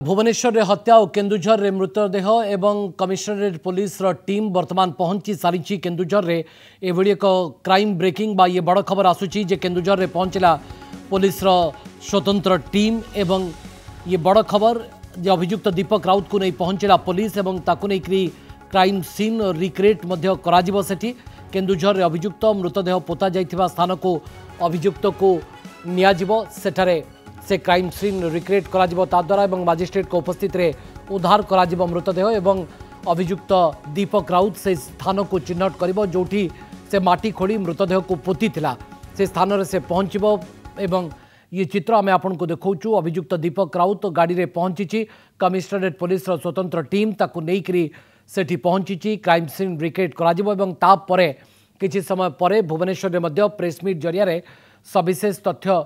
भुवनेश्वर रे हत्या और केन्दुझर रे मृतदेह एवं कमिशनरेट पुलिस टीम वर्तमान पहुंची सारी केन्दुझर रे एभली एक क्राइम ब्रेकिंग बा ये बड़ खबर आसुची जे केन्दुझर रे पहुंचला पुलिस स्वतंत्र टीम एवं ये बड़ खबर जे अभियुक्त दीपक राउत को नहीं पहुंचला पुलिस एवं ताकु नहीं क्राइम सीन रिक्रिएट मध्य कराजिबो सेठी केन्दुझर रे अभियुक्त मृतदेह पोता जाइथिबा स्थान को अभियुक्त को नियाजिबो सेठारे से क्राइम सीन रिक्रिएट करा द्वारा एवं मजिस्ट्रेट को उपस्थित रे उद्धार करा मृतदेह एवं अभियुक्त दीपक राउत से स्थान को चिन्हट करिबो जोठी से माटी खोड़ी मृतदेह को पोती थिला से स्थान रे से पहुंचबो एवं ये चित्र आम आपन को देखौचु। अभियुक्त दीपक राउत गाड़ी रे पहुंची कमिशनरेट पुलिस स्वतंत्र टीम ताकू नेइकरी सेठी पहुंची क्राइम सीन रिक्रिएट करा एवं ता परे किछि समय परे भुवनेश्वर रे मध्य प्रेस मीट जरिया रे सविशेष तथ्य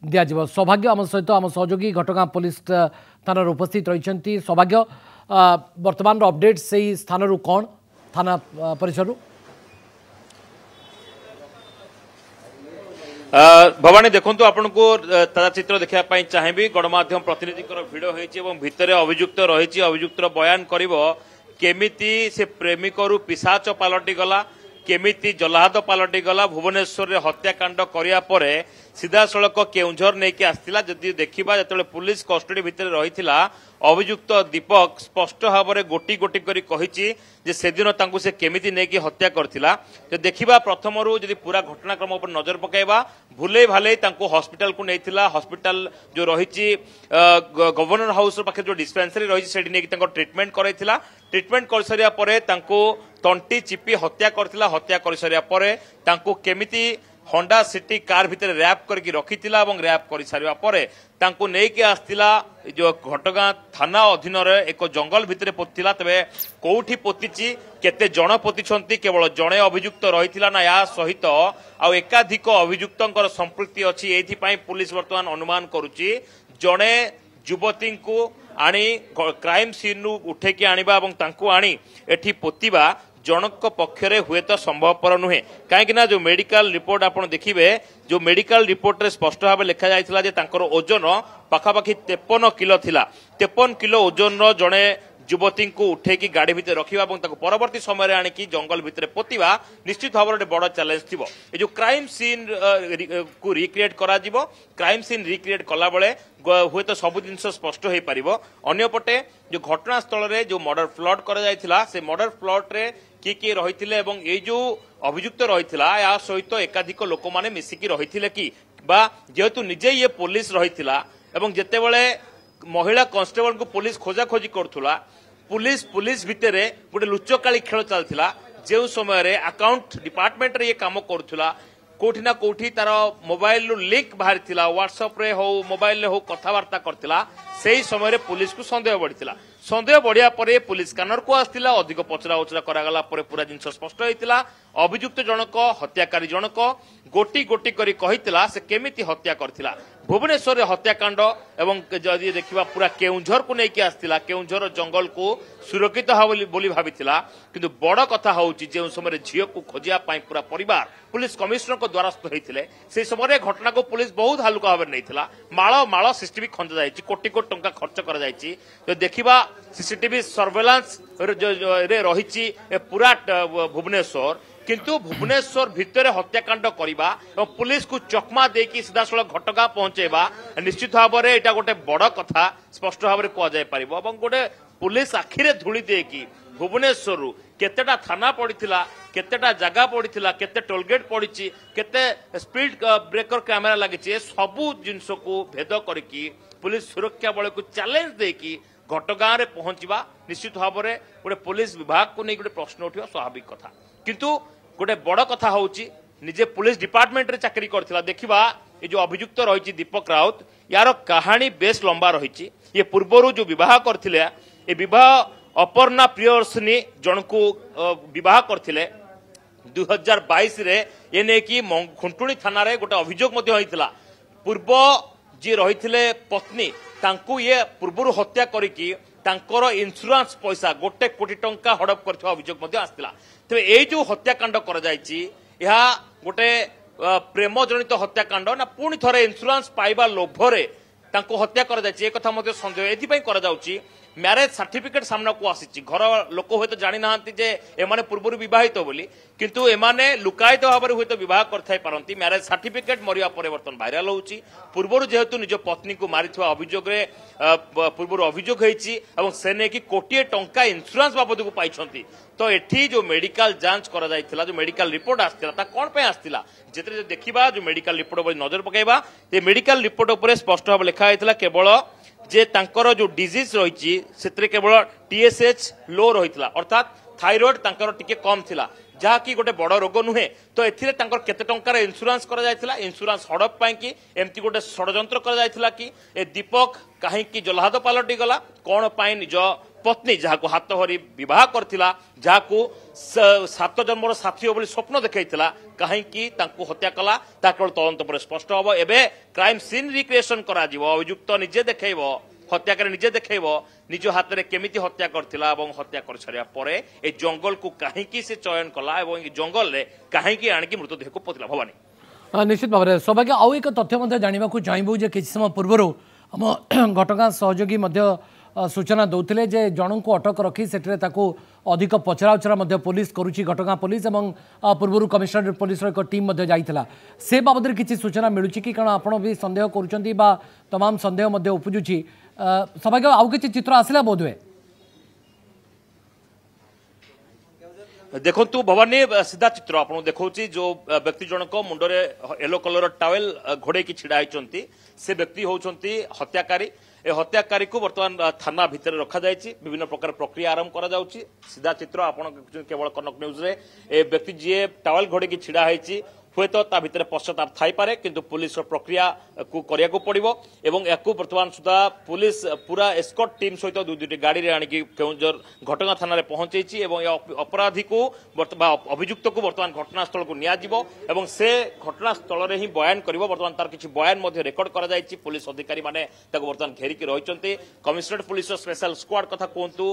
दिया सौभाग्य आम सहित आम सहयोगी घटगां पुलिस थाना उपस्थित रही सौभाग्य वर्तमान अपडेट से स्थान कौन थाना परिसर भवानी देखु आपन को ताजा चित्र देखा चाहिए गणमाध्यम प्रतिनिधि भिड़ हो भितर अभियुक्त रही अभियुक्त बयान कर केमिति से प्रेमिक पिशाच पलटि गला केमिति जलाहाद पलटि गला भुवनेश्वर रे हत्याकांड करिया परे सीधा सड़क केउंझर नेकी आस्तिला जदि देखिबा जतले पुलिस कस्टडी भितर रहिथिला अभियुक्त दीपक स्पष्ट भाव में गोटी गोटी करी कहिछि जे सेदिन तांकु से केमिति नेकी हत्या करथिला जे देखिबा प्रथमरु जदि पूरा घटनाक्रम उपर नजर पकाइबा भूले भाले तांकु हॉस्पिटल को नेथिला हॉस्पिटल जो रहिछि गवर्नर हाउस पाखे जो डिस्पेंसरी रहिछि सेडी नेकी तांको ट्रीटमेंट करैथिला ट्रीटमेंट कर सरिया परे तांकु तंटी चिपी हत्या करथिला हत्या कर सरिया परे तांकु केमिति होंडा सिटी कार भितर रैप करके रखिथिला एवं रैप कर सारिया परे तांकु नेकी आस्तिला जो घटगां थाना अधीन एक जंगल भितर पोतिला तबे कोठी पोतिची केते जण पोतिछंती केवल जणे अभियुक्त रहिथिला ना या सहित आ एकाधिक अभियुक्तंकर संपृक्ति अछि एथि पई पुलिस वर्तमान अनुमान करूची जणे युवती को आनी क्राइम सीन उठे की आनिबा एवं तांकु आनी एठी पोतिबा जनक पक्षरे हुए तो संभवपर नुहे कहीं जो मेडिकल रिपोर्ट आप देखिए जो मेडिकल रिपोर्ट रे स्पष्ट भाव लिखा जाइथिला जे तांकर ओजन पाखापाखि 53 किलो थिला 53 किलो ओजन जड़े युवती को उठेकी गाड़ी भितर रखा और परवर्ती समय आणिकी जंगल भितर पोतिबा निश्चित भाव में बड़ चैलेंज थी जो क्राइम सीन को रिक्रिएट करा क्राइम सीन रिक्रिएट कला बेले हुए तो सब जिन स्पष्ट हो पार अंपटे जो घटनास्थल में जो मर्डर प्लॉट करा से मर्डर प्लॉट रे किए रही ये जो अभियुक्त रही या सहित एकाधिक लोक मैंने मिसिकी रही कि जेहेतु निजे ये पुलिस रही जिते बड़े महिला कांस्टेबल को पुलिस खोजाखोजी करुला पुलिस भितर गोटे लुचकाली खेल चलता जो समय अकाउंट डिपार्टमेंट रे ये काम करुला कोठी ना कोठी तार मोबाइल लिंक बाहरी व्हाट्सएप रे हो मोबाइल हो कथबार्ता करथिला सेही समय पुलिस को संदेह बढ़िथिला संदेह बढ़िया परे पुलिस स्कैनर को आस्तिला अधिक पचरा उचरा करागला परे पूरा जिनस स्पष्ट होइतिला अभियुक्त जनक हत्याकारी जनक गोटी गोटी करी कहितिला से केमिति हत्या करथिला भुवनेश्वर रे हत्याकांड एवं जदि देखिबा पूरा केउंझर को नेकी आस्तिला केउंझर जंगल को सुरक्षित बोली भाबितिला किंतु बड़ कथा होउची जे समय झियो को खोजिया पाई पूरा परिवार पुलिस कमिश्नर को द्वारस्थ होइतिले से समय घटना को पुलिस बहुत हल्का भाव नैथिला माळ माळ सीसीटीवी खंजा जायछि कोटी कोटी टंका खर्च करा जायछि जो देखिबा सीसीटीवी सर्वेलांस रे रहिछि पूरा भुवनेश्वर किंतु भुवनेश्वर भितर हत्याकांड करवा और पुलिस को चकमा देकी सीधा सड़क घटगां पहुंचेबा निश्चित भाव में यहाँ गोटे बड़ कथा स्पष्ट भाव में कहुपर गोटे पुलिस आखिरे धूली देकी भुवनेश्वर केतेटा थाना पड़ीला केतेटा जगह पड़ीला केते टोलगेट पड़ी केते स्पीड ब्रेकर कैमेरा लगी सबू जिनस को भेद करके पुलिस सुरक्षा बल को चैलेंज देकी घटगां रे पहुंचवा निश्चित भाव में गोटे पुलिस विभाग को नहीं गोटे प्रश्न उठा स्वाभाविक कथा किंतु गोटे बड़ कथा होउची निजे पुलिस डिपार्टमेंट रे चाकरी करथिला देखिबा ये जो अभियुक्त रही दीपक राउत यार कहानी बेस लंबा रही ये पूर्वर जो विवाह करथिले ये विवाह अपर्णा प्रियदर्शनी जन को विवाह करथिले 2022 रे ये ने कि खुंटुणी थाना रे गोटे अभियोग मध्य होइतिला पूर्व जी रही पत्नी तांकु ये पूर्वर हत्या करिकी तांकर इंश्योरेंस पैसा 1 कोटी टंका हड़प कर अभियोग आसला तेज ये जो हत्याकांड कर गोटे प्रेम जनित हत्याकांड ना पुणी थे इंश्योरेंस पाइबा लोभरे तांको हत्या करा जायछि ए कथा मध्ये संदेह एथि पई करा जाउछि मैरेज सर्टिफिकेट सामना को आसी घर लोक हुए तो जानी ना जे एमाने पूर्व विवाहित बोली किंतु एमाने लुकायित भाव में हुए तो विवाह करथाई पारंती मैरेज सर्टिफिकेट मरिया परिवर्तन भाइराल होउछि पूर्व जेहेतु निज पत्नी को मारिथवा अभियोग रे पूर्व अभियोग होईछि एवं से ने कि कोटिए टंका इंश्योरेंस बाबद को पाइछंती तो एठी जो मेडिकल जांच करा जायथिला जो मेडिकल रिपोर्ट आस्तिला ता कोन पे आस्तिला जेतरे देखिबा जो मेडिकल रिपोर्ट पर नजर पकाइबा ते मेडिकल रिपोर्ट ऊपर स्पष्ट भाव लिखा आइथिला केवल जे तांकर जो डिजीज रही से केवल टीएसएच लो रही अर्थात थायराइड तांकर टिके कम थिला जहाँकि गोटे बड़ रोग नुहे तो एथिरे तांकर केते टंकार इंश्योरेंस करा जायथिला इंश्योरेंस हड़प पाई कि एमती गोटे षड्यंत्र करा जायथिला कि ए दीपक काहेकि जलहाद पलटि गला कोन पाई निज पत्नी जहाको हाथ हरी विवाह करथिला जहाको 7 जन्मर साथी बोली स्वप्न देखैथिला काहेकि तांको हत्या कला ता केवल तदंत पर स्पष्ट हबो एबे क्राइम सीन रिक्रिएशन करा जिवो अभियुक्त निजे देखैबो हत्याकारी निजे देखैबो निज हाथ में केमिति हत्या करथिला एवं हत्या कर छरिया परे ए जंगल को काहेकि से चयन कला एवं जंगल रे काहेकि आनिकि मृतदेह को पोतला भवानी निश्चित भाव में सौभाग्य आउ एक तथ्य मध्य जानिबा को चाहबो जे किछि समय पूर्व हम घटगां सहयोगी मध्य सूचना दौले जे जन को अटक रखी सेठरे ताको अधिक पचराउचरा मध्य पुलिस करुची घटगां पुलिस एवं पूर्व कमिशनरेट पुलिस एक टीम मध्य जाइथिला से बाबद किछि सूचना मिलुची कि कारण आपण भी संदेह करूचंती बा तमाम संदेह मध्य उपजुची सौभाग्य आउ किछि चित्र आसिला बोधवे देखु भवानी सीधा चित्र आपको देखा जो व्यक्ति जनक मुंडरे येलो कलर टावेल घोड़े की छिड़ा होती से व्यक्ति होती हत्याकारी ए हत्याकारी को वर्तमान थाना भितर रखा जायछि विभिन्न प्रकार प्रक्रिया आरंभ करा जाउछि सीधा चित्र आपण केवल कनक न्यूज रे ए व्यक्ति जे टावेल घोड़े की छिड़ा होती हुए तो ता भितर पश्चाताप थाई पारे किंतु पुलिस प्रक्रिया को करिया को पड़िबो एवं याकू वर्तमान सुधा पुलिस पूरा एस्कॉर्ट टीम सहित दुईटी गाड़ी रे आनिकी केउंझर घटगां थाना रे पहुंचैछि एवं अपराधी को अभियुक्त को वर्तमान घटनास्थल को निया जिवो एवं से घटनास्थल रे ही बयान करिवो वर्तमान तार किछि बयान मध्ये रेकॉर्ड करा जायछि पुलिस अधिकारी माने ताको वर्तमान घेरी के रहिचंती कमिशनरेट पुलिस स्पेशल स्क्वाड कथा कोंतु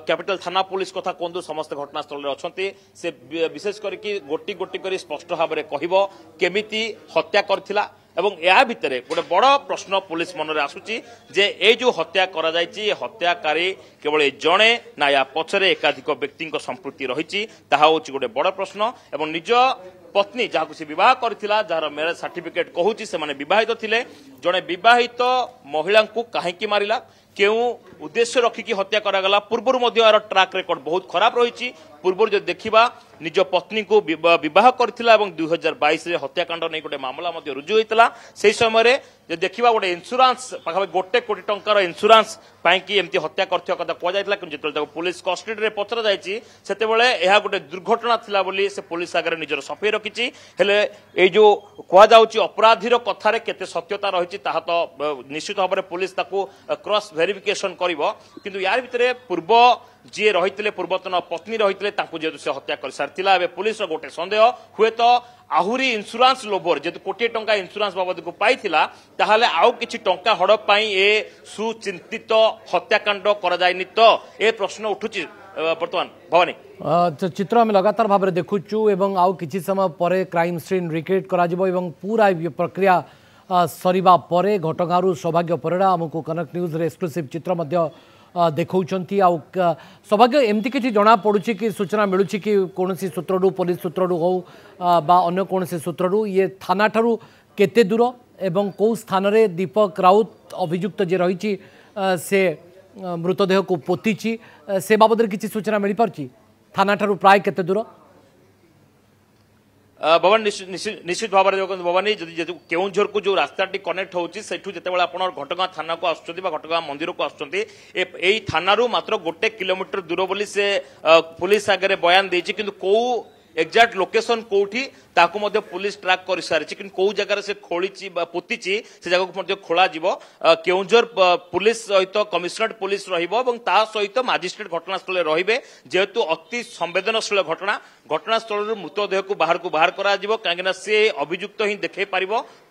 कैपिटल थाना पुलिस कथा कोंतु समस्त घटनास्थल रे अछंती से विशेष करके गोटी गोटी करी स्पष्ट भाव में कहबो केमिति हत्या करथिला एवं या भितरे गोटे बड़ प्रश्न पुलिस मन रे आसुची जे ए जो हत्या करा जायछि हत्याकारी केवल जणे ना या पछरे एकाधिक व्यक्ति संपृक्ति रही ताहा होची गोटे बड़ प्रश्न एवं निज पत्नी जहां से बह करथिला जार मैरेज सर्टिफिकेट कहूची से माने विवाहित थिले जणे विवाहित महिला को काहेकि मारिला केउ उद्देश्य रखिकी हत्या करागला पूर्व यार ट्रैक रेकर्ड बहुत खराब रही पूर्व जो देखा निज पत्नी को विवाह करथिला एवं 2022 रे हत्याकांड नहीं गोटे मामला रुजु होता से समय देखा गोटे इंश्योरेंस पाखा गोटे कोटी टंकार इंश्योरेंस पाई एमती हत्या करथिया कथा कह जायतिला कि जेतले पुलिस कस्टडी रे पचरा जायछि सेतेबेले एहा गोटे दुर्घटना थिला बोली से पुलिस आगे निजर सफेई रखिछि हेले ए जो कह जाउछि अपराधीर कथारे केते सत्यता रहिछि ताहा तो निश्चित भाव में पुलिस ताकू क्रॉस वेरिफिकेशन करिवो किंतु यार भितरे पूर्व जी रही पूर्वतन पत्नी रही जेहेतु से हत्या कर सारी एवं पुलिस गोटे संदेह हुए तो आहुरी इंश्योरेंस लोभर जेहेतु कोटी टंका इंश्योरेंस बाबद को पाई ताहले आउ किछि टंका हड़प पाई ए सुचिंतित हत्याकांड करा जायनि तो ए प्रश्न उठुछि वर्तमान भवानी चित्र आम लगातार भाव में देखुचु एवं आउ किछि समय पर क्राइम सीन रिक्रिएट करा जिवो एवं पूरा प्रक्रिया सरिबा परे घटगांरू सौभाग्य परिड़ा आमको कनक न्यूज रे एक्सक्लूसिव चित्र मध्य देखौचंती आउ सौभाग्य एमती किछि जना पड़ुछि कि सूचना मिलुछि कि कोनोसी सूत्रडू पुलिस सूत्रडू हो बा अन्य कोनोसी सूत्रडू ये थाना ठारू केते दूर एवं को स्थान रे दीपक राउत अभियुक्त जे रहिछि से मृतदेह को पोतीछि से बाबद किछि सूचना मिल पारछि थाना ठारू प्राय केते दूर भवन निश्चित भाव में भवानी केउझर को जो रास्ता कनेक्ट होची सेठू जेतेबेले आपण घटगां थाना को आसुचंती बा घटगां मंदिर को आसुचंती एई थानारू मात्र 1 किलोमीटर दूर बोली से पुलिस आगे बयान देछि किंतु को एक्जाक्ट लोकेशन कोठी ताकू मध्य पुलिस ट्रैक कर सारी कि कौ जगार से खोली पोतीची से जगह को खोल केउझर पुलिस सहित कमिशनरेट पुलिस सहित मजिस्ट्रेट घटनास्थल रे जेहेतु अति संवेदनशील घटनास्थल मृतदेह को बाहर करा से अभियुक्त ही देखे पार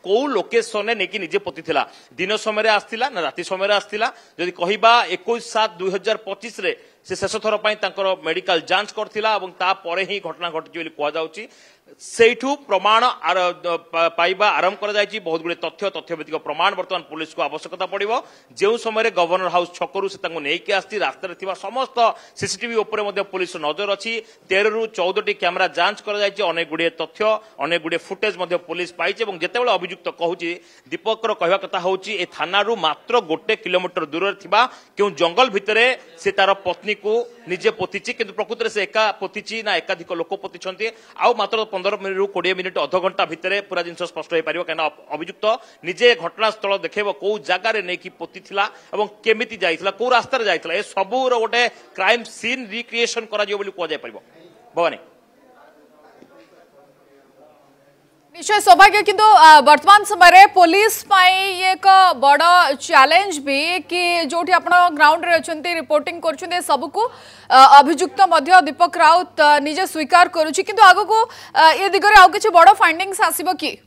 कौ लोकेशन ने नहीं निजे पोती दिन समय आसला ना राति समय आसला जदि कहबा 21/7/2025 से शेष थर मेडिकल जांच करथिला एवं तापरे ही घटना घटी कहुछि सेठू प्रमाण पाइबा आरंभ कर जायछि। बहुत गुड़े तथ्यभित्तिक प्रमाण बर्तमान पुलिस को आवश्यकता पड़िबो। जो समय गवर्नर हाउस छकरू से नहीं आसती रास्तार थिबा समस्त सीसीटीवी उपरे मध्य पुलिस नजर अच्छी। 13 रु 14 कैमेरा जांच कर जायछि। अनेक गुड़े तथ्य अनेक गुड़े फुटेज मध्य पुलिस पाइछि। एवं जेतेबेले अभियुक्त कहूछि दीपकर कहवा कथा होछि ए थाना मात्र 1 किलोमीटर दूर थिबा क्यों जंगल भितरे से तार पत्नी को निजे पोतिछि, किंतु प्रकृत से एका पोतिछि ना एकाधिक लोक पोतिछन्ति। आउ मात्र 15 मिनिट रु 20 मिनिट अध घंटा भितर पूरा जिनस स्पष्ट हो पार कहीं अभियुक्त निजे घटनास्थल देखेब कौ जगार नहीं पोती केमिति जाइथिला कौ रास्तार जाइथिला ए सबूर गोटे क्राइम सीन रिक्रिएशन करा जियो बोली कुआ जाय परिबो। भवानी निश्चय सौभाग्य किंतु वर्तमान समय पुलिस एक बड़ चैलेंज भी कि जो ग्राउंड रे अछंती रिपोर्टिंग कर सबको अभियुक्त दीपक राउत निजे स्वीकार करुच्ची किंतु आगो को ये दिगरे आउ किछि बड़ फाइंडिंग्स आसीबो कि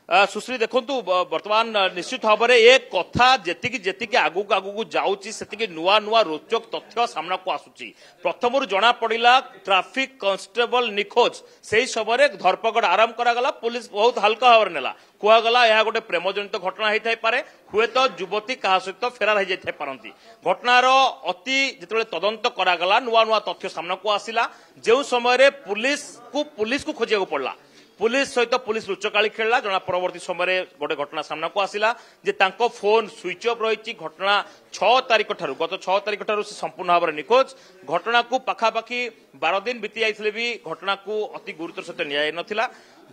सुश्री देखु बर्तमान निश्चित भाव में एक कथा जी आगू आगू जाऊँगी नुआ नुआ रोचक तथ्य सामना को आसूची। प्रथम जना पड़ा ट्राफिक कांस्टेबल निखोज से समय धरपकड़ आरंभ करागला। पुलिस बहुत हल्का भाव में नेला कहगला यह गोटे प्रेमजनित घटना होता पारे हुए तो युवती क्या सहित फेरार हो जाए पारती। घटनार अति जिते तदंत करागला नुआ नुआ तथ्य सामना को आसला। जो समय पुलिस को खोजा पड़ा पुलिस सहित पुलिस लुचकाली खेलला जना परवर्ती समय गोटे घटना सामना को आसला जे तांको फोन स्विच ऑफ रही। घटना 6 तारिख ठारू गत 6 तारिख ठारू से संपूर्ण भाव में निखोज। घटना को पाखापाखि 12 दिन बीती जाइथिले भी घटना को अति गुरुतर सहित निया नथिला।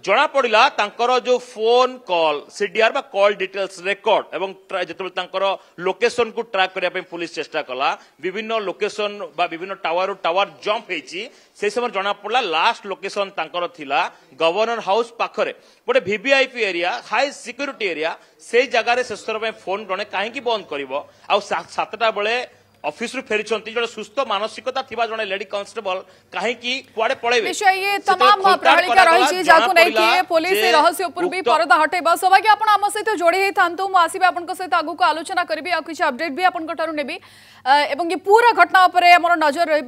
जना पड़ा तांकर जो फोन कॉल सीडीआर बा कॉल डिटेल्स रेकर्ड एवं जेतेबेले तांकर लोकेशन को ट्रैक करिया पे पुलिस चेष्टा कला विभिन्न लोकेशन बा विभिन्न टावर जंप हेची से समय जना पड़ा लास्ट लोकेशन तांकर थिला गवर्नर हाउस पाखरे गोटे VVIP area high security area से जगार शेष थर पे फोन जड़े कहीं बंद करिवो आ 7टा बेले ऑफिस रु फेरी जड़े सुस्थ मानसिकता थिबा जड़े लेडी कांस्टेबल कहीं कुआड़े पळेबे ये तमाम प्रणालिका रही जाकु नै कि पुलिस रहस्य ऊपर भी परदा हटेबा। सौभाग्य आपण हम सहित जोड़ी हे थांतु मु आसीबे आपण सहित आगु को आलोचना करबी आ किछ अपडेट भी आपण कटारु नेबी एवं ये पूरा घटना ऊपर हमर नजर रहबो।